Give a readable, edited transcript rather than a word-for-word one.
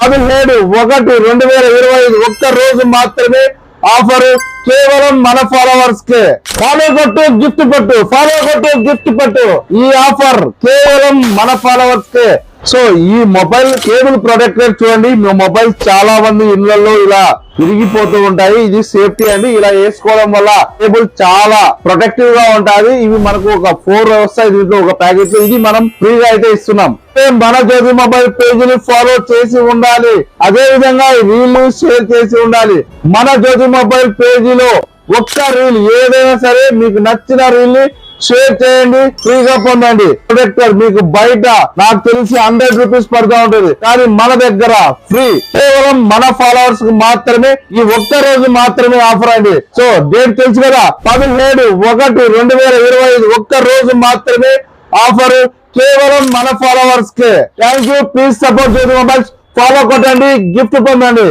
17/1/2025 ఒక్క రోజు మాత్రమే ఆఫర్ కేవలం మన ఫాలోవర్స్ కే. ఫాలో కొట్టు గిఫ్ట్ పట్టు, ఫాలో కొట్టు గిఫ్ట్ పట్టు. ఈ ఆఫర్ కేవలం మన ఫాలోవర్స్ కే. సో ఈ మొబైల్ కేబుల్ ప్రొటెక్టర్ చూడండి, మీ మొబైల్ చాలా మంది ఇళ్లలో ఇలా విరిగిపోతూ ఉంటాయి. ఇది సేఫ్టీ అండి, ఇలా వేసుకోవడం వల్ల కేబుల్ చాలా ప్రొటెక్టివ్ గా ఉంటాయి. ఇవి మనకు ఒక 4 వస్తాయి దీంట్లో ఒక ప్యాకెట్. ఇది మనం ఫ్రీగా అయితే ఇస్తున్నాం. మన జ్యోతి మొబైల్ పేజీని ఫాలో చేసి ఉండాలి, అదే విధంగా రీల్ షేర్ చేసి ఉండాలి. మన జ్యోతి మొబైల్ పేజీలో ఒక్క రీల్ ఏదైనా సరే మీకు నచ్చిన రీల్ ని షేర్ చేయండి, ఫ్రీగా పొందండి. ప్రొటెక్టర్ మీకు బయట నాకు తెలిసి 100 రూపీస్ పడుతూ ఉంటుంది, కానీ మన దగ్గర ఫ్రీ. కేవలం మన ఫాలోవర్స్ కు మాత్రమే ఈ ఒక్క రోజు మాత్రమే ఆఫర్ అండి. సో డేట్ తెలుసు కదా, 17/1/2025 ఒక్క రోజు మాత్రమే ఆఫర్ కేవలం మన ఫాలోవర్స్ కే. Thank you. Please support Jyoti mobiles. Follow కొట్టండి, గిఫ్ట్ పొందండి.